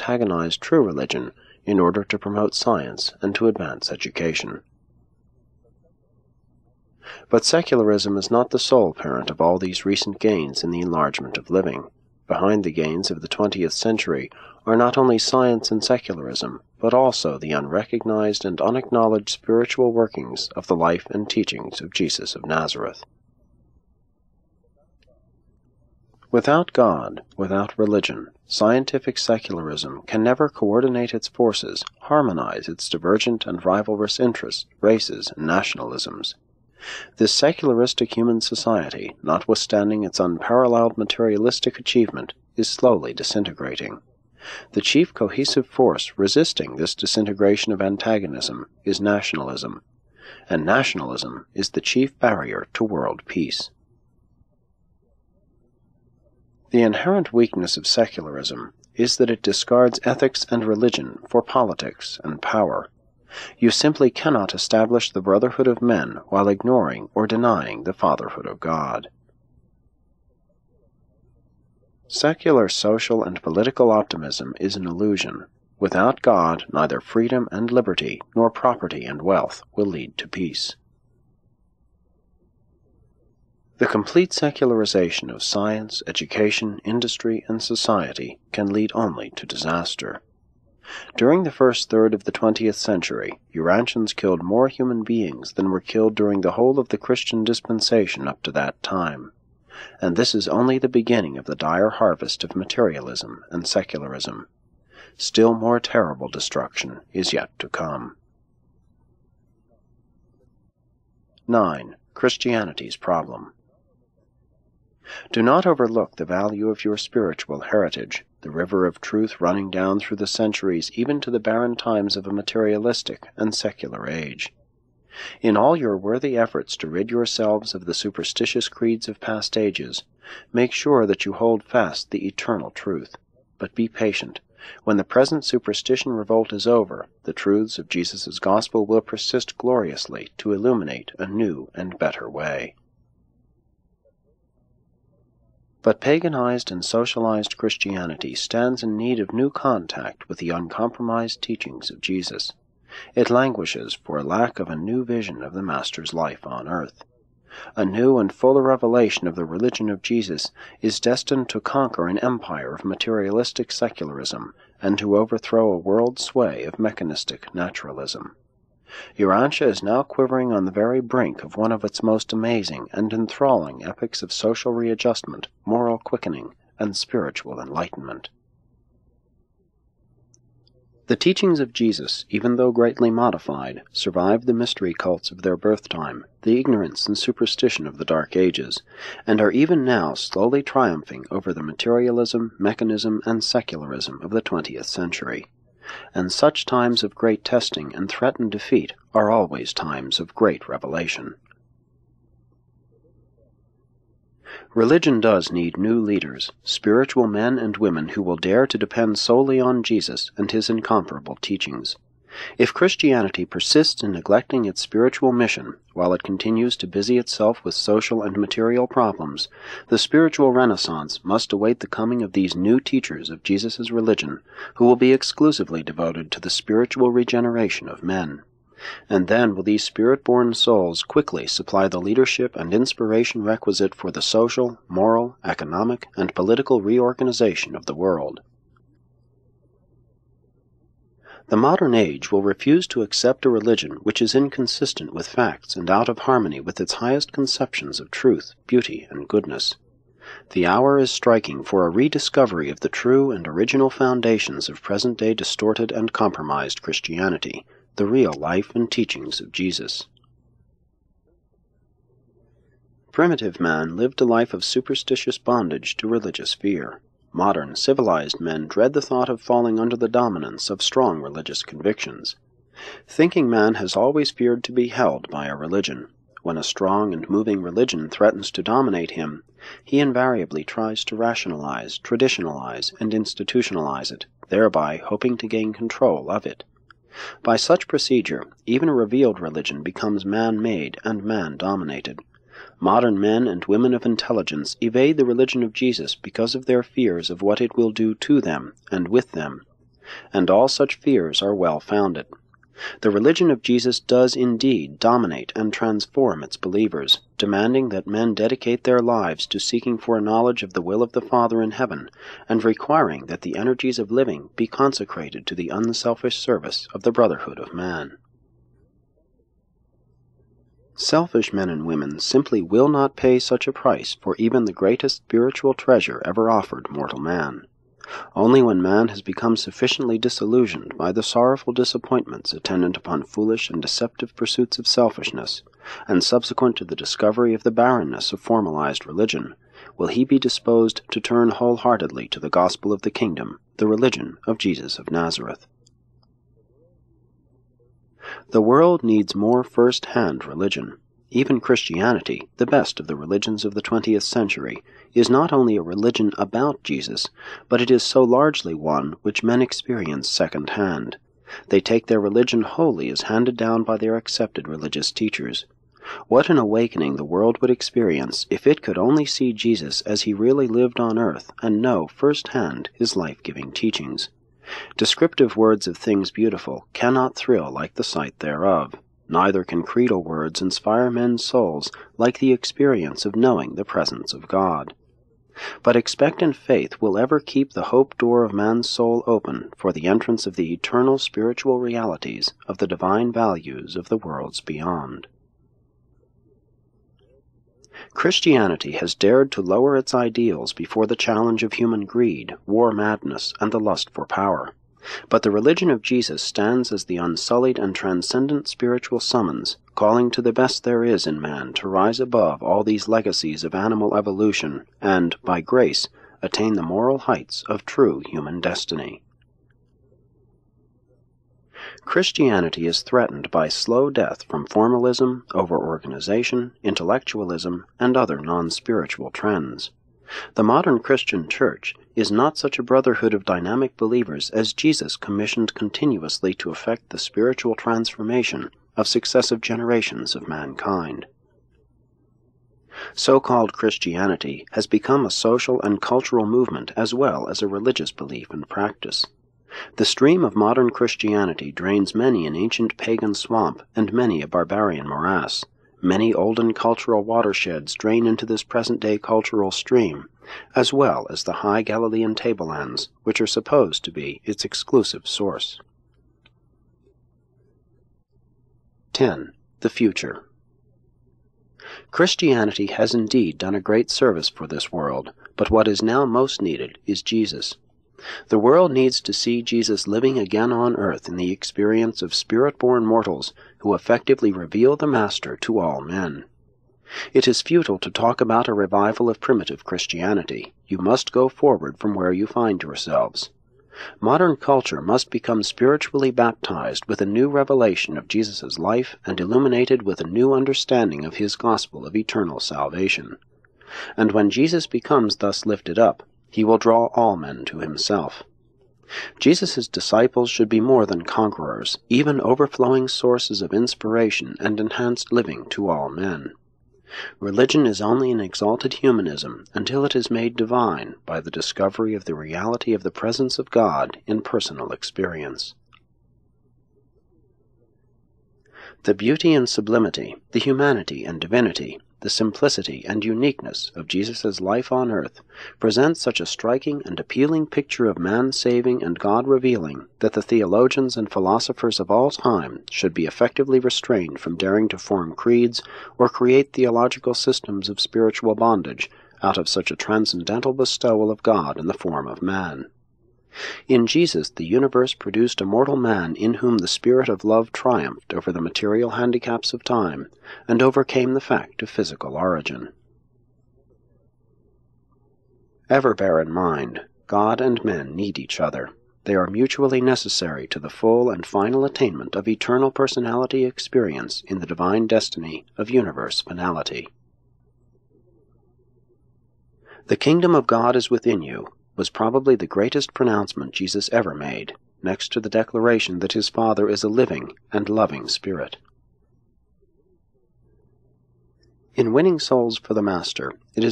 antagonize true religion in order to promote science and to advance education. But secularism is not the sole parent of all these recent gains in the enlargement of living. Behind the gains of the 20th century are not only science and secularism, but also the unrecognized and unacknowledged spiritual workings of the life and teachings of Jesus of Nazareth. Without God, without religion, scientific secularism can never coordinate its forces, harmonize its divergent and rivalrous interests, races, and nationalisms. This secularistic human society, notwithstanding its unparalleled materialistic achievement, is slowly disintegrating. The chief cohesive force resisting this disintegration of antagonism is nationalism, and nationalism is the chief barrier to world peace. The inherent weakness of secularism is that it discards ethics and religion for politics and power. You simply cannot establish the brotherhood of men while ignoring or denying the fatherhood of God. Secular social and political optimism is an illusion. Without God, neither freedom and liberty nor property and wealth will lead to peace. The complete secularization of science, education, industry, and society can lead only to disaster. During the first third of the 20th century, Urantians killed more human beings than were killed during the whole of the Christian dispensation up to that time. And this is only the beginning of the dire harvest of materialism and secularism. Still more terrible destruction is yet to come. 9. Christianity's problem. Do not overlook the value of your spiritual heritage, the river of truth running down through the centuries even to the barren times of a materialistic and secular age. In all your worthy efforts to rid yourselves of the superstitious creeds of past ages, make sure that you hold fast the eternal truth. But be patient. When the present superstition revolt is over, the truths of Jesus' gospel will persist gloriously to illuminate a new and better way. But paganized and socialized Christianity stands in need of new contact with the uncompromised teachings of Jesus. It languishes for lack of a new vision of the Master's life on earth. A new and fuller revelation of the religion of Jesus is destined to conquer an empire of materialistic secularism and to overthrow a world sway of mechanistic naturalism. Urantia is now quivering on the very brink of one of its most amazing and enthralling epics of social readjustment, moral quickening, and spiritual enlightenment. The teachings of Jesus, even though greatly modified, survived the mystery cults of their birth-time, the ignorance and superstition of the Dark Ages, and are even now slowly triumphing over the materialism, mechanism, and secularism of the 20th century. And such times of great testing and threatened defeat are always times of great revelation. Religion does need new leaders, spiritual men and women who will dare to depend solely on Jesus and his incomparable teachings. If Christianity persists in neglecting its spiritual mission, while it continues to busy itself with social and material problems, the spiritual renaissance must await the coming of these new teachers of Jesus' religion, who will be exclusively devoted to the spiritual regeneration of men. And then will these spirit-born souls quickly supply the leadership and inspiration requisite for the social, moral, economic, and political reorganization of the world. The modern age will refuse to accept a religion which is inconsistent with facts and out of harmony with its highest conceptions of truth, beauty, and goodness. The hour is striking for a rediscovery of the true and original foundations of present-day distorted and compromised Christianity, the real life and teachings of Jesus. Primitive man lived a life of superstitious bondage to religious fear. Modern, civilized men dread the thought of falling under the dominance of strong religious convictions. Thinking man has always feared to be held by a religion. When a strong and moving religion threatens to dominate him, he invariably tries to rationalize, traditionalize, and institutionalize it, thereby hoping to gain control of it. By such procedure, even a revealed religion becomes man-made and man-dominated. Modern men and women of intelligence evade the religion of Jesus because of their fears of what it will do to them and with them. and all such fears are well-founded. The religion of Jesus does indeed dominate and transform its believers, demanding that men dedicate their lives to seeking for a knowledge of the will of the Father in heaven, and requiring that the energies of living be consecrated to the unselfish service of the brotherhood of man. Selfish men and women simply will not pay such a price for even the greatest spiritual treasure ever offered mortal man. Only when man has become sufficiently disillusioned by the sorrowful disappointments attendant upon foolish and deceptive pursuits of selfishness, and subsequent to the discovery of the barrenness of formalized religion, will he be disposed to turn wholeheartedly to the gospel of the kingdom, the religion of Jesus of Nazareth. The world needs more first-hand religion. Even Christianity, the best of the religions of the 20th century, is not only a religion about Jesus, but it is so largely one which men experience second-hand. They take their religion wholly as handed down by their accepted religious teachers. What an awakening the world would experience if it could only see Jesus as he really lived on earth and know first-hand his life-giving teachings. Descriptive words of things beautiful cannot thrill like the sight thereof. Neither can creedal words inspire men's souls like the experience of knowing the presence of God. But expectant faith will ever keep the hope door of man's soul open for the entrance of the eternal spiritual realities of the divine values of the worlds beyond. Christianity has dared to lower its ideals before the challenge of human greed, war madness, and the lust for power. But the religion of Jesus stands as the unsullied and transcendent spiritual summons, calling to the best there is in man to rise above all these legacies of animal evolution and, by grace, attain the moral heights of true human destiny. Christianity is threatened by slow death from formalism, over-organization, intellectualism, and other non-spiritual trends. The modern Christian church is not such a brotherhood of dynamic believers as Jesus commissioned continuously to effect the spiritual transformation of successive generations of mankind. So-called Christianity has become a social and cultural movement as well as a religious belief and practice. The stream of modern Christianity drains many an ancient pagan swamp and many a barbarian morass. Many olden cultural watersheds drain into this present-day cultural stream, as well as the high Galilean tablelands, which are supposed to be its exclusive source. 10. The future. Christianity has indeed done a great service for this world, but what is now most needed is Jesus. The world needs to see Jesus living again on earth in the experience of spirit-born mortals who effectively reveal the Master to all men. It is futile to talk about a revival of primitive Christianity. You must go forward from where you find yourselves. Modern culture must become spiritually baptized with a new revelation of Jesus' life and illuminated with a new understanding of his gospel of eternal salvation. And when Jesus becomes thus lifted up, he will draw all men to himself. Jesus' disciples should be more than conquerors, even overflowing sources of inspiration and enhanced living to all men. Religion is only an exalted humanism until it is made divine by the discovery of the reality of the presence of God in personal experience. The beauty and sublimity, the humanity and divinity, the simplicity and uniqueness of Jesus' life on earth present such a striking and appealing picture of man-saving and God-revealing that the theologians and philosophers of all time should be effectively restrained from daring to form creeds or create theological systems of spiritual bondage out of such a transcendental bestowal of God in the form of man. In Jesus, the universe produced a mortal man in whom the spirit of love triumphed over the material handicaps of time and overcame the fact of physical origin. Ever bear in mind, God and men need each other. They are mutually necessary to the full and final attainment of eternal personality experience in the divine destiny of universe finality. The kingdom of God is within you was probably the greatest pronouncement Jesus ever made, next to the declaration that his Father is a living and loving Spirit. In winning souls for the Master, it is